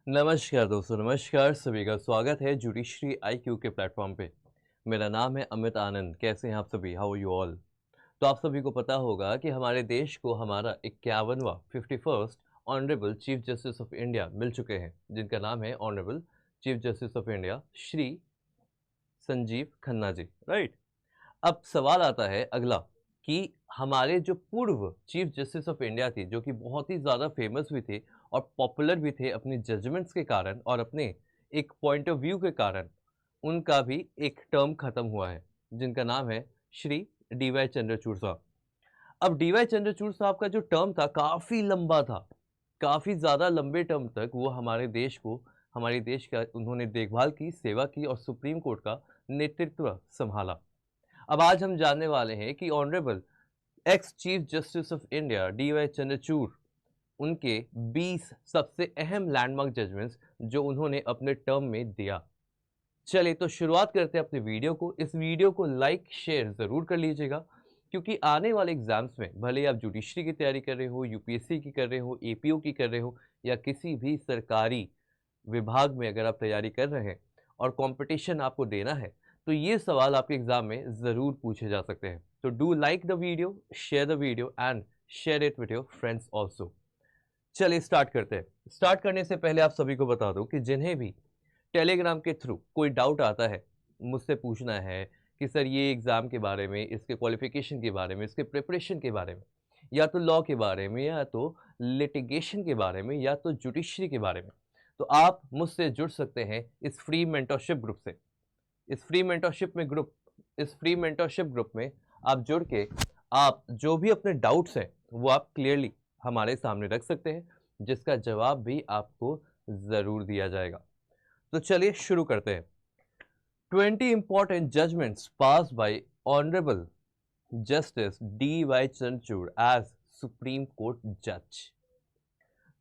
नमस्कार दोस्तों, नमस्कार सभी का स्वागत है जुडिशरी आईक्यू के प्लेटफॉर्म पे। मेरा नाम है अमित आनंद। कैसे हैं आप सभी? How are you all? तो आप सभी को पता होगा कि हमारे देश को हमारा 51वां 51st honourable chief justice of India मिल चुके हैं, जिनका नाम है honourable chief justice of India Shri Sanjiv Khanna ji, right. अब सवाल आता है अगला कि हमारे जो पूर्व चीफ जस्टिस ऑफ इंडिया थी, जो कि बहुत ही ज़्यादा फेमस भी थे और पॉपुलर भी थे अपनी जजमेंट्स के कारण और अपने एक पॉइंट ऑफ व्यू के कारण, उनका भी एक टर्म खत्म हुआ है, जिनका नाम है श्री डी वाई चंद्रचूड़ साहब। अब डी वाई चंद्रचूड़ साहब का जो टर्म था काफ़ी लंबा था, काफ़ी ज़्यादा लंबे टर्म तक वो हमारे देश को, हमारे देश का उन्होंने देखभाल की, सेवा की और सुप्रीम कोर्ट का नेतृत्व संभाला। अब आज हम जानने वाले हैं कि honourable ex chief justice of India D Y Chandrachud, उनके 20 सबसे अहम लैंडमार्क जजमेंट्स जो उन्होंने अपने टर्म में दिया। चलिए तो शुरुआत करते हैं अपने वीडियो को। इस वीडियो को लाइक शेयर ज़रूर कर लीजिएगा, क्योंकि आने वाले एग्जाम्स में भले ही आप जुडिशरी की तैयारी कर रहे हो, यूपीएससी की कर रहे हो, एपीओ की कर रहे हो या किसी भी सरकारी विभाग में अगर आप तैयारी कर रहे हैं और कंपटीशन आपको देना है, तो ये सवाल आपके एग्जाम में ज़रूर पूछे जा सकते हैं। तो do like the video, share the video and share it with your friends also. चलिए स्टार्ट करते हैं। स्टार्ट करने से पहले आप सभी को बता दूं कि जिन्हें भी टेलीग्राम के थ्रू कोई डाउट आता है, मुझसे पूछना है कि सर ये एग्ज़ाम के बारे में, इसके क्वालिफिकेशन के बारे में, इसके प्रिपरेशन के बारे में, या तो लॉ के बारे में, या तो लिटिगेशन के बारे में, या तो जुडिशरी के बारे में, तो आप मुझसे जुड़ सकते हैं इस फ्री मेंटरशिप ग्रुप से। इस फ्री मेंटरशिप ग्रुप में आप जुड़ के आप जो भी अपने डाउट्स हैं वो आप क्लियरली हमारे सामने रख सकते हैं, जिसका जवाब भी आपको ज़रूर दिया जाएगा। तो चलिए शुरू करते हैं। 20 important judgments passed by Honorable Justice D.Y. Chandrachud as Supreme Court Judge.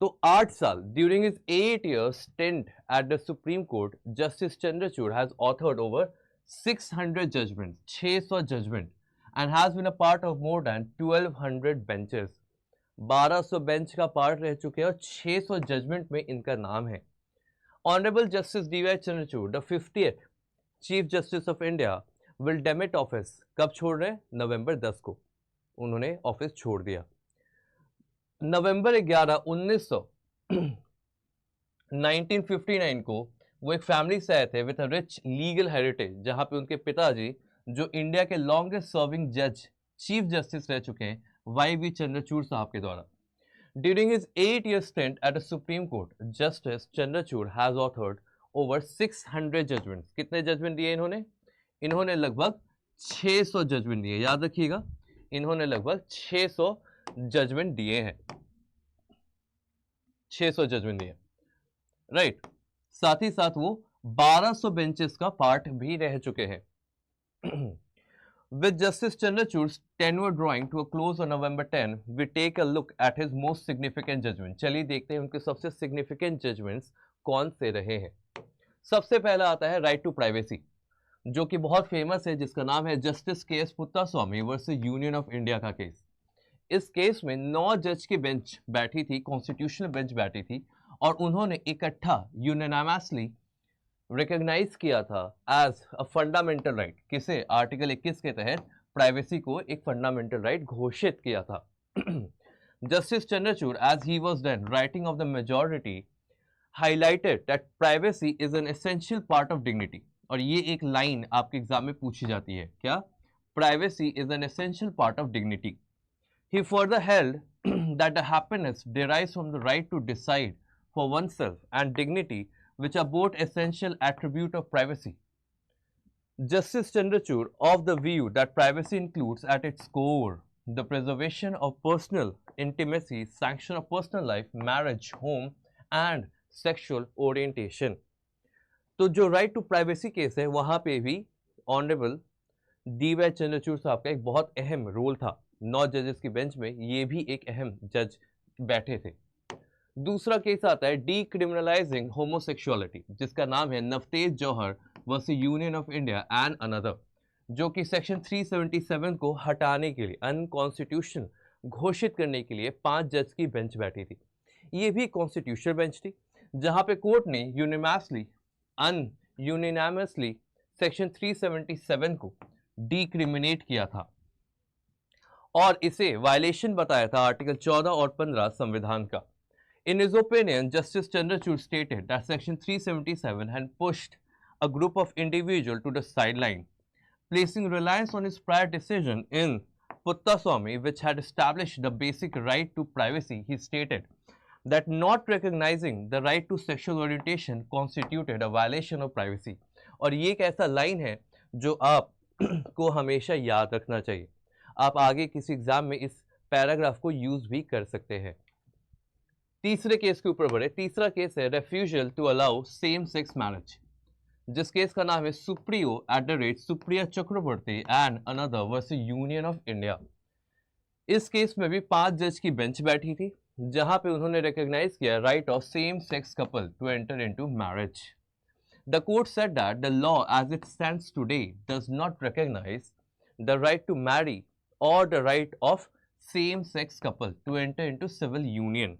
तो 8 साल during his 8 years stint at the Supreme Court, Justice Chandrachud has authored over 600 judgments, 600 judgment, and has been a part of more than 1200 benches. 1200 bench का part रह चुके हैं और 600 judgement में इनका नाम है। Honourable justice D Y. Chandrachud, the 50th chief justice of India, will demat office. कब छोड़ रहे हैं? नवंबर 10 को उन्होंने ऑफिस छोड़ दिया। नवंबर 11 1959 को वो एक फैमिली से आए थे with a rich legal heritage, जहां पे उनके पिताजी, जो इंडिया के लॉन्गेस्ट सर्विंग जज चीफ जस्टिस रह चुके हैं, वाई वी चंद्रचूड़ साहब के द्वारा। During his 8 year stint at the Supreme Court, Justice Chandrachud has authored over 600 judgments. कितने जजमेंट दिए इन्होंने? इन्होंने लगभग 600 जजमेंट दिए। याद रखिएगा, इन्होंने लगभग 600 जजमेंट दिए हैं। 600 जजमेंट दिए, राइट। साथ ही साथ वो 1200 बेंचेस का पार्ट भी रह चुके हैं। With Justice Chandrachud's tenure drawing to a close on November 10, we take a look at his most significant judgment. चलिए देखते हैं उनके सबसे significant judgments कौन से रहे हैं। सबसे पहला आता है राइट टू प्राइवेसी, जो कि बहुत फेमस है, जिसका नाम है जस्टिस के S Puttaswamy versus union of India का केस। इस केस में 9 जज की बेंच बैठी थी, कॉन्स्टिट्यूशनल बेंच बैठी थी, और उन्होंने इकट्ठा यूनानिमसली रिकॉग्नाइज किया था एज अ फंडामेंटल राइट। किसे? आर्टिकल 21 के तहत प्राइवेसी को एक फंडामेंटल राइट घोषित किया था। Justice Chandrachud, as he was then writing of the majority, highlighted that privacy is an essential part of dignity. और ये एक लाइन आपके एग्जाम में पूछी जाती है, क्या? Privacy is an essential part of dignity. He further held that the happiness derives from the right to decide for oneself and dignity, which are both essential attributes of privacy. Justice Chandrachud, of the view that privacy includes at its core the preservation of personal intimacy, sanction of personal life, marriage, home, and sexual orientation. तो जो right to privacy case है, वहां पे भी honourable D.Y.. Chandrachud साहब का एक बहुत अहम रोल था। 9 जजेस की बेंच में ये भी एक अहम जज बैठे थे। दूसरा केस आता है डीक्रिमिनलाइजिंग होमोसेक्सुअलिटी, जिसका नाम है Navtej Johar versus union of India and another, जो कि सेक्शन 377 को हटाने के लिए, अनकॉन्स्टिट्यूशनल घोषित करने के लिए 5 जज की बेंच बैठी थी। ये भी कॉन्स्टिट्यूशनल बेंच थी, जहां पे कोर्ट ने यूनिनामसली सेक्शन 377 को डिक्रिमिनेट किया था और इसे वायलेशन बताया था आर्टिकल 14 और 15 संविधान का। In his opinion, Justice Chandrachud stated that Section 377 had pushed a group of individuals to the sideline, placing reliance on his prior decision in Puttaswamy, which had established the basic right to privacy. He stated that not recognizing the right to sexual orientation constituted a violation of privacy. और ये एक ऐसा line है जो आप को हमेशा याद रखना चाहिए। आप आगे किसी एग्जाम में इस पैराग्राफ को यूज भी कर सकते हैं। तीसरे केस के ऊपर बढ़े। तीसरा केस है refusal to allow same sex marriage, जिस केस का नाम है Supriya Chakraborty and another versus union of India. इस केस में भी 5 जज की बेंच बैठी थी, जहां पे उन्होंने रिकॉग्नाइज किया right of same sex couple to enter into marriage. The court said that the law as it stands today does not recognise the right to marry or the right of same-sex couple to enter into civil union.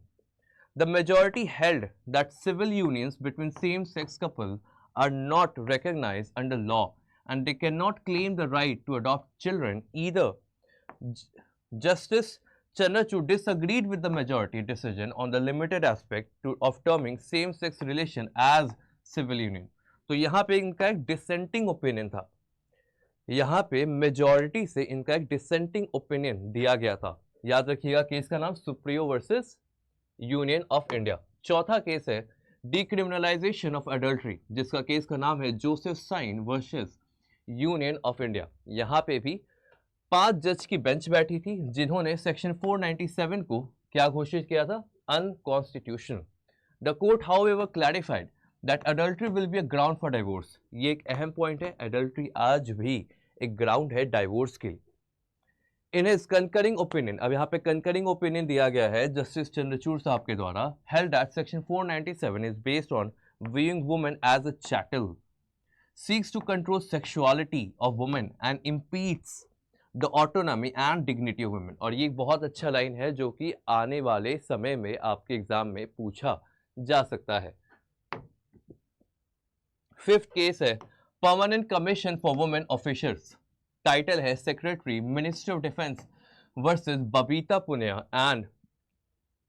The majority held that civil unions between same-sex couples are not recognized under law and they cannot claim the right to adopt children either. Justice Chandrachud disagreed with the majority decision on the limited aspect of terming same-sex relation as civil union. तो यहाँ पे इनका एक dissenting opinion था। यहाँ पे majority से इनका एक डिसेंटिंग ओपिनियन दिया गया था। याद रखिएगा केस का नाम Supriyo versus union of India. चौथा केस है डिक्रिमिनलाइजेशन ऑफ एडल्ट्री, जिसका केस का नाम है Joseph Shine versus union of India. यहाँ पे भी 5 जज की बेंच बैठी थी, जिन्होंने सेक्शन 497 को क्या घोषित किया था? Unconstitutional. The court however clarified that adultery will be a ground for divorce. ये एक अहम पॉइंट है, अडल्ट्री आज भी एक ग्राउंड है डाइवोर्स के लिए। इन हिज कंकरिंग ओपिनियन, अब यहाँ पे कंकरिंग ओपिनियन दिया गया है जस्टिस चंद्रचूड़ साहब के द्वारा, held that section 497 is based on viewing women as a chattel, seeks to control sexuality of women and impedes the autonomy and dignity of women। और ये एक बहुत अच्छा लाइन है जो कि आने वाले समय में आपके एग्जाम में पूछा जा सकता है। फिफ्थ केस है permanent commission for women officers. Title है secretary ministry of defence versus Babita Puniya and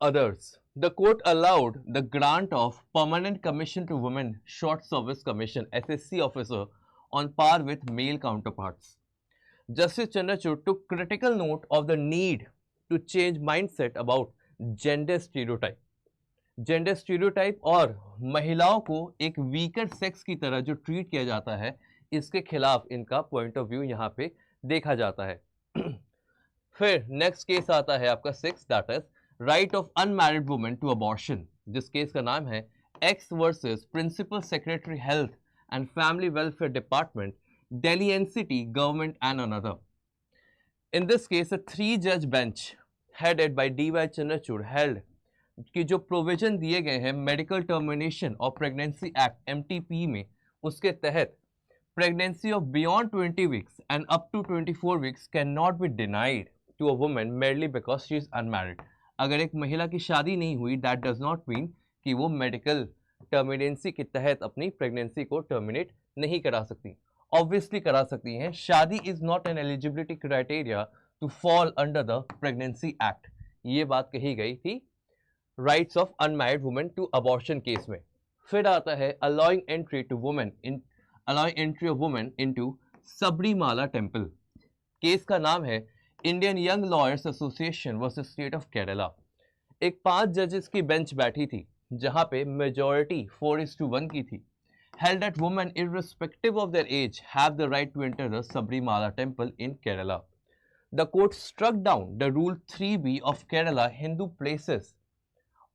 others. The court allowed the grant of permanent commission to women short service commission SSC officer on par with male counterparts. Justice Chandrachud took critical note of the need to change mindset about gender stereotype. Gender stereotype और महिलाओं को एक weaker sex की तरह जो treat किया जाता है, इसके खिलाफ इनका पॉइंट ऑफ व्यू यहाँ पे देखा जाता है। फिर नेक्स्ट केस आता है आपका 6, that is right of unmarried women to abortion, जिस केस का नाम है X versus principal secretary health and family welfare department, Delhi NCT government and another. In this case, a 3-judge bench headed by D.Y. Chandrachud held कि जो provision दिए गए हैं medical termination और प्रेगनेंसी एक्ट MTP में, उसके तहत pregnancy of beyond 20 weeks and up to 24 weeks can not be denied to a woman merely because she is unmarried. अगर एक महिला की शादी नहीं हुई, दैट डज नॉट मीन कि वो मेडिकल टर्मिनेंसी के तहत अपनी प्रेगनेंसी को टर्मिनेट नहीं करा सकती। ऑब्वियसली करा सकती हैं। शादी is not an eligibility criteria to fall under the pregnancy act. ये बात कही गई थी rights of unmarried women to abortion case में। फिर आता है allowing entry of women into Sabarimala temple. Case का नाम है Indian young lawyers association versus state of Kerala. एक 5 जजेस की बेंच बैठी थी, जहां पे मेजॉरिटी 4:1 की थी। held that women irrespective of their age have the right to enter the Sabrimala temple in Kerala. The court struck down the Rule 3B of Kerala Hindu places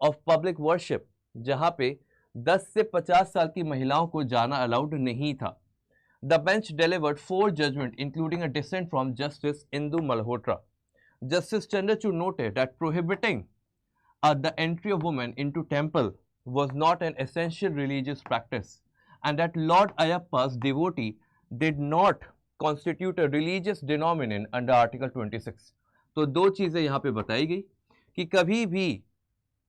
of public worship, जहां पे 10 से 50 साल की महिलाओं को जाना allowed नहीं था। The bench delivered 4 judgments, including a dissent from Justice Indu Malhotra. Justice Chandrachud noted that prohibiting the entry of women into temple was not an essential religious practice, and that Lord Ayyappa's devotee did not constitute a religious denomination under Article 26. तो 2 चीजें यहाँ पे बताई गई कि कभी भी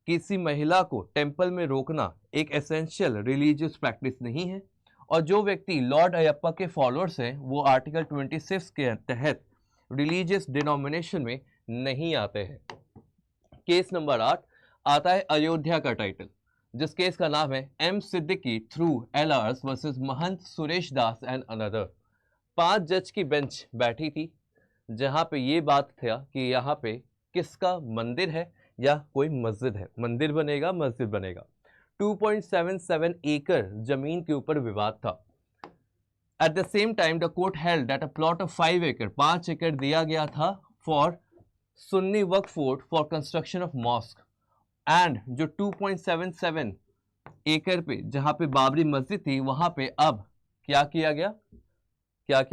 किसी महिला को टेंपल में रोकना एक एसेंशियल रिलीजियस प्रैक्टिस नहीं है, और जो व्यक्ति लॉर्ड अयप्पा के फॉलोअर्स हैं वो आर्टिकल 26 के तहत रिलीजियस डिनोमिनेशन में नहीं आते हैं। केस नंबर 8 आता है अयोध्या का टाइटल, जिस केस का नाम है M Siddiqui through LRs versus Mahant Suresh Das and another. 5 जज की बेंच बैठी थी, जहां पे ये बात था कि यहाँ पे किसका मंदिर है या कोई मस्जिद है, मंदिर बनेगा मस्जिद बनेगा। 2.77 एकड़ जमीन के ऊपर विवाद था। At the same time the court held that a plot of 5 एकड़ 5 एकड़ दिया गया था for Sunni Waqf board for construction of mosque, and जो 2.77 एकड़ पे जहां पे बाबरी मस्जिद थी वहां पे अब क्या किया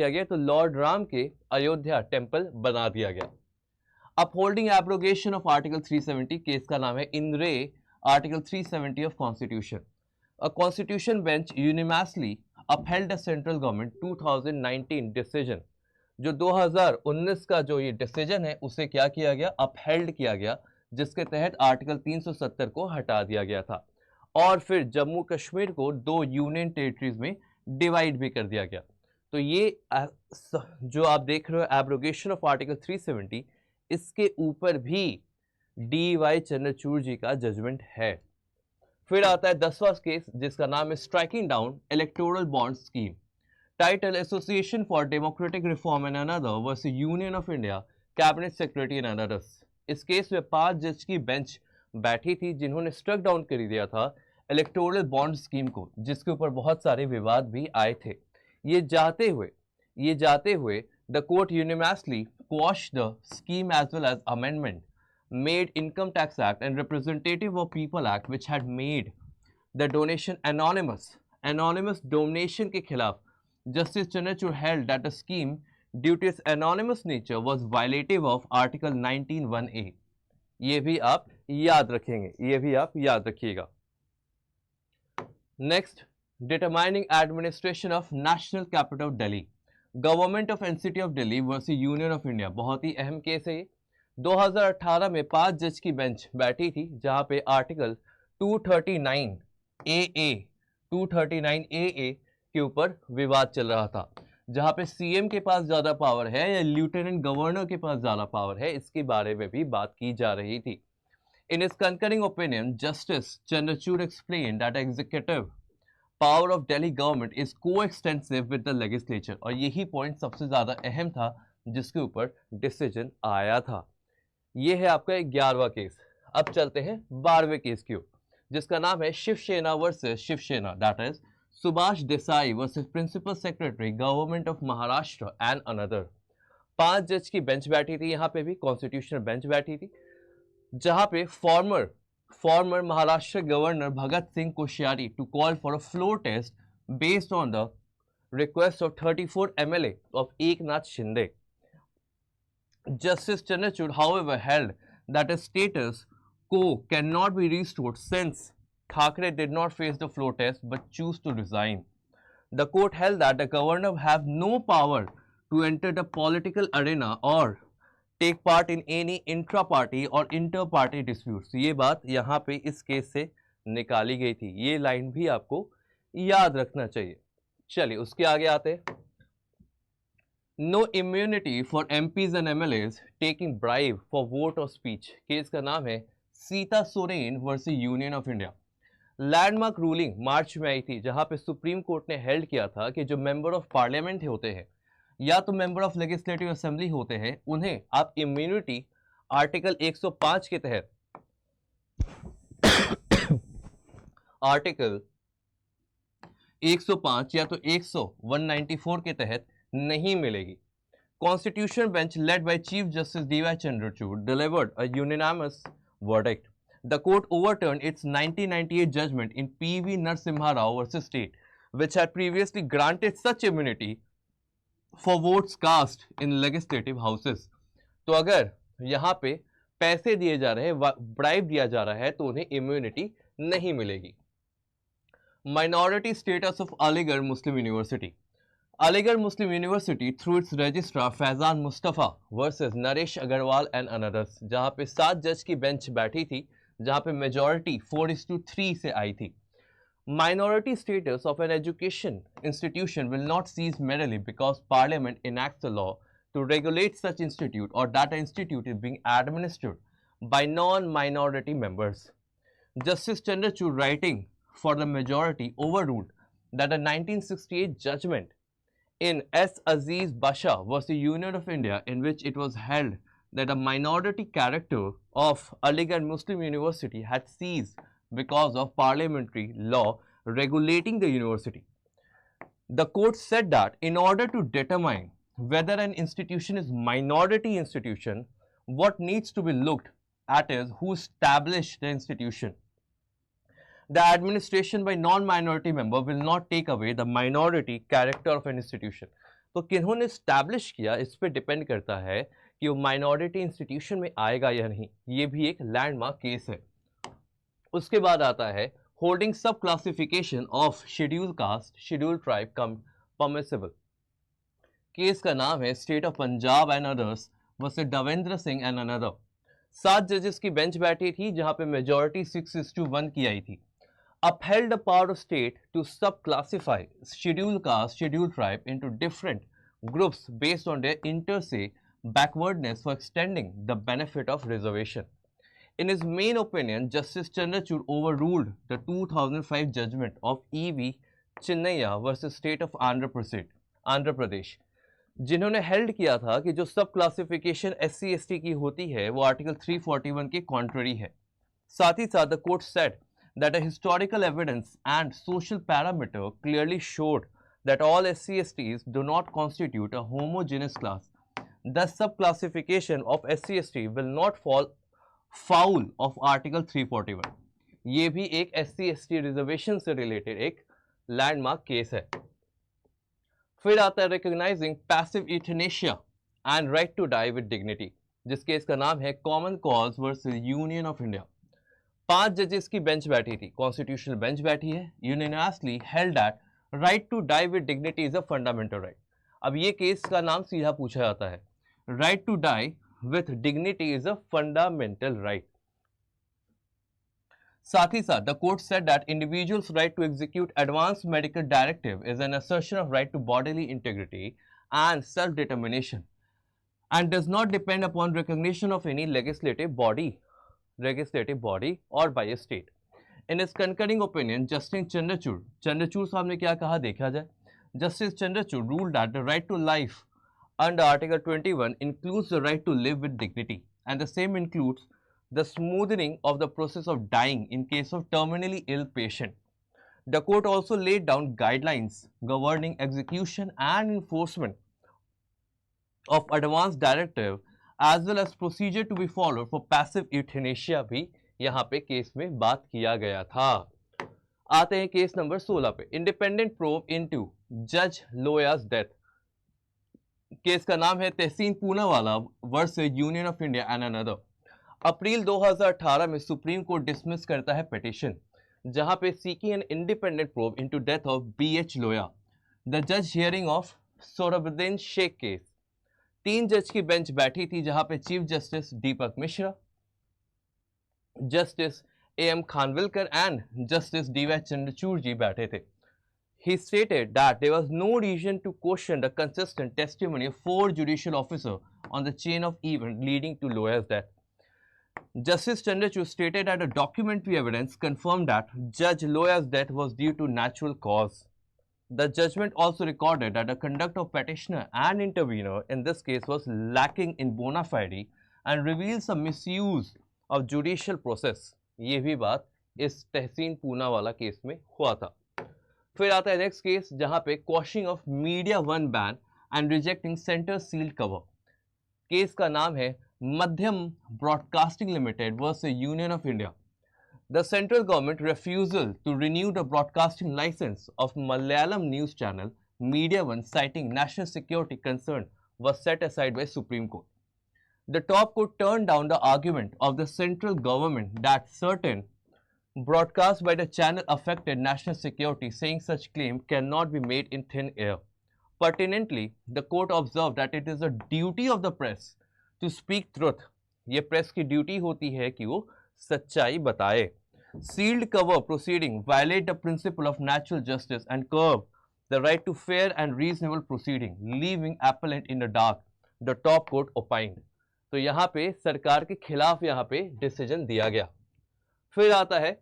गया तो लॉर्ड राम के अयोध्या टेंपल बना दिया गया। Upholding abrogation of article 370, case का नाम है in re article 370 of constitution. A constitution bench unanimously upheld a central government 2019 decision, जो 2019 का जो ये डिसीजन है उसे क्या किया गया, अपहेल्ड किया गया, जिसके तहत आर्टिकल 370 को हटा दिया गया था, और फिर जम्मू कश्मीर को 2 यूनियन टेरिटरीज में डिवाइड भी कर दिया गया। तो ये जो आप देख रहे हो एब्रोगेशन ऑफ आर्टिकल 370, इसके ऊपर भी डी.वाई. चंद्रचूड़ जी का जजमेंट है। फिर आता है 10वां केस, जिसका नाम है striking down electoral bond scheme. Title association for democratic reform and another versus union of India cabinet secretary and another's. इस केस में 5 जज की बेंच बैठी थी, जिन्होंने स्ट्रक डाउन कर दिया था इलेक्टोरल बॉन्ड स्कीम को, जिसके ऊपर बहुत सारे विवाद भी आए थे। ये जाते हुए the court unanimously quash the scheme as well as amendment made Income Tax Act and Representative of People Act, which had made the donation anonymous donation के खिलाफ Justice Chandrachud held that the scheme, due to its anonymous nature, was violative of Article 19(1)(a). ये भी आप याद रखिएगा। Next, determining administration of National Capital of Delhi, Government of NCT of Delhi versus Union of India। बहुत ही अहम case है ये। 2018 में 5 जज की बेंच बैठी थी, जहां पे आर्टिकल 239 AA के ऊपर विवाद चल रहा था, जहां पे सीएम के पास ज्यादा पावर है या लेफ्टिनेंट गवर्नर के पास ज्यादा पावर है, इसके बारे में भी बात की जा रही थी। In his concurring opinion, justice Chandrachud explain that executive power of Delhi government is coextensive with the legislature, और यही पॉइंट सबसे ज्यादा अहम था जिसके ऊपर डिसीजन आया था। ये है आपका 11वां केस। अब चलते हैं 12वें केस की ओर, जिसका नाम है Shiv Sena versus Shiv Sena, that is Subhash Desai versus principal secretary government of Maharashtra and another. 5 जज की बेंच बैठी थी, यहाँ पे भी कॉन्स्टिट्यूशनल बेंच बैठी थी, जहां पे former Maharashtra governor Bhagat Singh Koshyari to call for a floor test based on the request of 34 MLA of Eknath Shinde. Justice Chandrachud, however, held that a status quo cannot be restored since Thackeray did not face the floor test but chose to resign. The court held that the governor have no power to enter the political arena or take part in any intra-party or inter-party disputes. ये बात यहाँ पे इस case से निकाली गई थी, ये लाइन भी आपको याद रखना चाहिए। चलिए उसके आगे आते हैं। No immunity for MPs and MLAs taking bribe for vote or speech। Case का नाम है Sita Soren versus union of India. Landmark ruling March में आई थी, जहां पे सुप्रीम कोर्ट ने हेल्ड किया था कि जो मेंबर ऑफ पार्लियामेंट होते हैं या तो मेंबर ऑफ लेजिस्लेटिव असेंबली होते हैं, उन्हें आप इम्यूनिटी आर्टिकल 105 के तहत आर्टिकल 105 या तो 194 के तहत नहीं मिलेगी। Constitution bench led by chief justice D Y. Chandrachud delivered a unanimous verdict. The court overturned its 1998 judgment in P V. Narasimha Rao versus state, which had previously granted such immunity for votes cast in legislative houses। तो अगर यहाँ पे पैसे दिए जा रहे हैं, bribe दिया जा रहा है, तो उन्हें इम्यूनिटी नहीं मिलेगी। Minority status of Aligarh Muslim university. Aligarh Muslim university through its registrar Faizan Mustafa versus Naresh Agarwal and others, जहां पे 7 जज की बेंच बैठी थी, जहां पे मेजॉरिटी 4:3 से आई थी। Minority status of an education institution will not cease merely because Parliament enacts a law to regulate such institute or that an institute is being administered by non-minority members. Justice Chandrachud, writing for the majority, overruled that a 1968 judgment in S. Aziz Basha was the Union of India, in which it was held that a minority character of Aligarh Muslim University had ceased because of parliamentary law regulating the university. The court said that in order to determine whether an institution is minority institution, what needs to be looked at is who established the institution. The administration by non-minority member will not take away the minority character of an institution. तो किन्होंने establish किया इस पे depend करता है कि वो minority institution में आएगा या नहीं। ये भी एक लैंडमार्क केस है। उसके बाद आता है holding sub classification of scheduled caste scheduled tribe come permissible. Case का नाम है state of Punjab and others versus Davinder Singh and another. 7 जजेस की बेंच बैठी थी जहां पे मेजॉरिटी 6:1 की आई थी। upheld the power of state to subclassify scheduled caste, scheduled tribe into different groups based on their inter-se backwardness for extending the benefit of reservation. In his main opinion, Justice Chandrachud overruled the 2005 judgment of E.V. Chinnaiya versus State of Andhra Pradesh, जिन्होंने held किया था कि जो सब classification SC/ST की होती है वो आर्टिकल 341 के कॉन्ट्ररी है। साथ ही साथ the court said that a historical evidence and social parameter clearly showed that all SC/STs do not constitute a homogeneous class. Thus, subclassification of SC/ST will not fall foul of Article 341. ये भी एक SC/ST reservation से related एक landmark case है। फिर आता है recognising passive euthanasia and right to die with dignity, जिस केस का नाम है common cause versus union of India. 5 जजेस की बेंच बैठी थी, कॉन्स्टिट्यूशनल बेंच बैठी है, unanimously held that right to die with dignity is a fundamental right. अब ये केस का नाम सीधा पूछा जाता है, right to die with dignity is a fundamental right. साथ ही साथ the court said that individuals right to execute advance medical directive is an assertion of right to bodily integrity and self determination and does not depend upon recognition of any legislative body or by a state. In his concurring opinion, Justice Chandrachud साहब ने क्या कहा देखा जाए। Justice Chandrachud ruled that the right to life under Article 21 includes the right to live with dignity, and the same includes the smoothing of the process of dying in case of terminally ill patient. The court also laid down guidelines governing execution and enforcement of advance directive as well as procedure to be followed for passive euthanasia भी यहाँ पे case में बात किया गया था। आते हैं केस नंबर 16 पे, इंडिपेंडेंट प्रोब इनटू जज लोयास डेथ। केस का नाम है Tehseen Poonawalla versus union of India and another. April 2018 में सुप्रीम कोर्ट डिसमिस करता है पिटीशन जहां पे seeking an independent probe into death of BH Loya, the जज hearing of Sohrabuddin Sheikh case. 3 जज की बेंच बैठी थी जहां पे chief justice Dipak Mishra, justice AM Khanwilkar and justice DY Chandrachud ji बैठे थे। He stated that there was no reason to question the consistent testimony of 4 judicial officers on the chain of events leading to Loya's death. Justice Chandrachud stated that the documentary evidence confirmed that Judge Loya's death was due to natural cause. The judgment also recorded that the conduct of petitioner and intervener in this case was lacking in bona fide and reveals a misuse of judicial process. ये भी बात इस तहसीन पूना वाला case में हुआ था। फिर आता है नेक्स्ट केस जहां पे quashing of media one ban and rejecting centre sealed cover. Case का नाम है Madhyam broadcasting limited versus union of India. The central government refusal to renew the broadcasting license of Malayalam news channel Media One, citing national security concern, was set aside by Supreme Court. The top court turned down the argument of the central government that certain broadcasts by the channel affected national security, saying such claim cannot be made in thin air. Pertinently, the court observed that it is a duty of the press to speak truth. ये press की duty होती है कि वो सच्चाई बताए। Sealed cover proceeding violate the principle of natural justice and curb the right to fair and reasonable proceeding, leaving appellant in the dark, the top court opined. तो यहाँ पे सरकार के खिलाफ यहाँ पे डिसीजन दिया गया। फिर आता है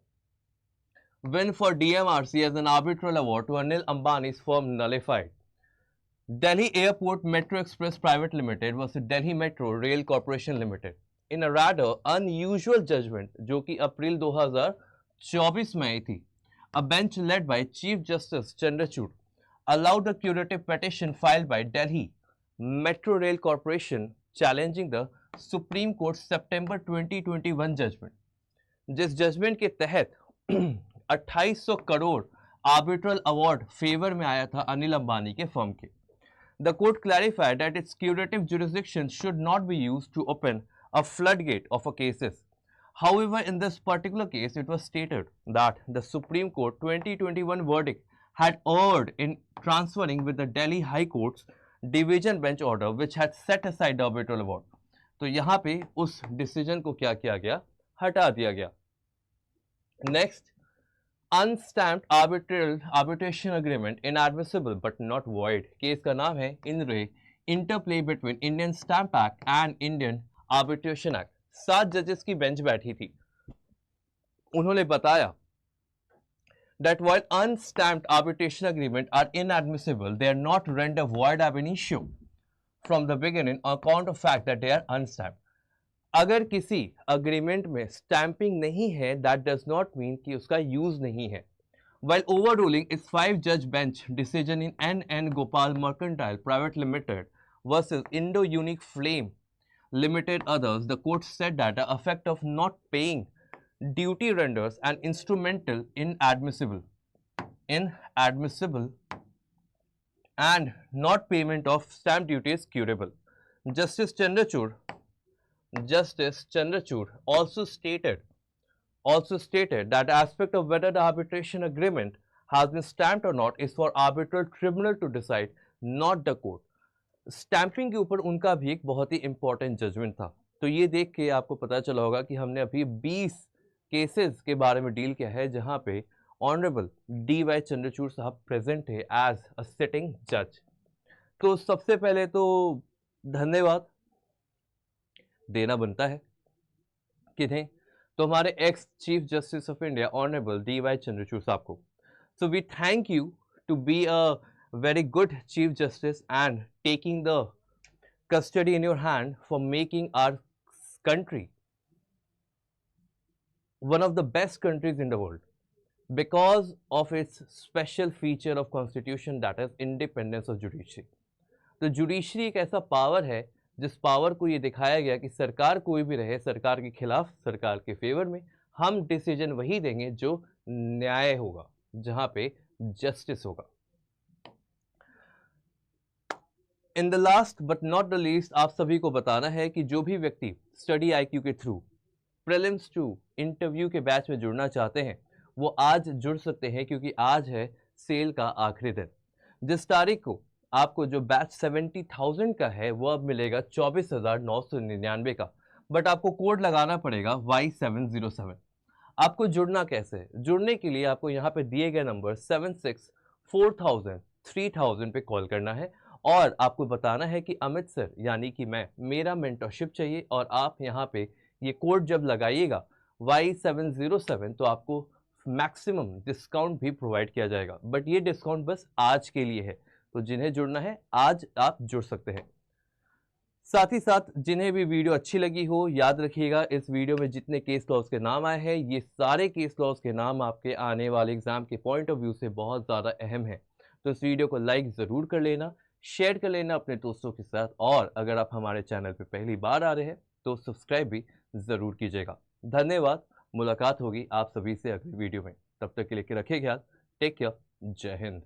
win for DMRC as an arbitral award to Anil Ambani's firm nullified. Delhi Airport Metro Express Private Limited versus Delhi Metro Rail Corporation Limited in a rather unusual judgment जो कि अप्रैल 2024 में आई थी. A bench led by Chief Justice Chandrachud allowed the curative petition filed by Delhi Metro Rail Corporation challenging the Supreme Court's September 2021 judgment. जिस judgement के तहत 2800 crore arbitral award favour में आया था अनिल अंबानी के फर्म के। The court clarified that its curative jurisdiction should not be used to open a floodgate of cases. However, in this particular case, it was stated that the Supreme Court 2021 verdict had erred in transferring with the Delhi High Court's division bench order, which had set aside the arbitral award. तो यहाँ पे उस decision को क्या किया गया, हटा दिया गया। Next, unstamped arbitration agreement inadmissible but not void। Case का नाम है in re interplay between Indian stamp act and Indian arbitration act. 7 जजेस की बेंच बैठी थी, उन्होंने बताया that while unstamped arbitration agreement are inadmissible, they are not rendered void ab initio from the beginning on account of fact that they are unstamped। अगर किसी agreement में stamping नहीं है, दैट डज नॉट मीन कि उसका use नहीं है। While overruling its 5-judge bench decision in N. Gopal Mercantile Private Limited versus Indo-Unique Flame Limited others, the court said that the effect of not paying duty renders an instrumental inadmissible and not payment of stamp duty is curable. Justice Chandrachud also stated that the aspect of whether the arbitration agreement has been stamped or not is for arbitral tribunal to decide, not the court। Stamping के ऊपर उनका भी एक बहुत ही important judgement था। तो ये देख के आपको पता चला होगा कि हमने अभी 20 केसेस के बारे में डील किया है जहां पे ऑनरेबल DY चंद्रचूड़ साहब प्रेजेंट है एज अ सिटिंग जज। तो सबसे पहले तो धन्यवाद देना बनता है किन्हें, तो हमारे ex chief justice of India honourable DY Chandrachud साहब को। So we thank you to be a very good chief justice and taking the custody in your hand for making our country one of the best countries in the world because of its special feature of constitution, that is independence of judiciary। तो judiciary एक ऐसा power है जिस power को ये दिखाया गया कि सरकार कोई भी रहे, सरकार के खिलाफ, सरकार के फेवर में हम डिसीजन वही देंगे जो न्याय होगा, जहां पे जस्टिस होगा। In the last but not the least, आप सभी को बताना है कि जो भी व्यक्ति स्टडी IQ के थ्रू प्रीलिम्स टू इंटरव्यू के बैच में जुड़ना चाहते हैं वो आज जुड़ सकते हैं, क्योंकि आज है सेल का आखिरी दिन। जिस तारीख को आपको जो बैच 70,000 का है वो अब मिलेगा 24,999 का, बट आपको कोड लगाना पड़ेगा Y707। आपको जुड़ना कैसे है? जुड़ने के लिए आपको यहाँ पे दिए गए नंबर 764000 3000 पे कॉल करना है और आपको बताना है कि अमित सर यानी कि मैं, मेरा मेंटरशिप चाहिए, और आप यहाँ पे ये कोड जब लगाइएगा Y707 तो आपको मैक्सिमम डिस्काउंट भी प्रोवाइड किया जाएगा। बट ये डिस्काउंट बस आज के लिए है, तो जिन्हें जुड़ना है आज आप जुड़ सकते हैं। साथ ही साथ जिन्हें भी वीडियो अच्छी लगी हो, याद रखिएगा इस वीडियो में जितने केस लॉज के नाम आए हैं ये सारे केस लॉज के नाम आपके आने वाले एग्जाम के पॉइंट ऑफ व्यू से बहुत ज़्यादा अहम है। तो इस वीडियो को लाइक ज़रूर कर लेना, शेयर कर लेना अपने दोस्तों के साथ, और अगर आप हमारे चैनल पर पहली बार आ रहे हैं तो सब्सक्राइब भी ज़रूर कीजिएगा। धन्यवाद, मुलाकात होगी आप सभी से अगली वीडियो में, तब तक के लिए रखिए ख्याल, टेक केयर, जय हिंद।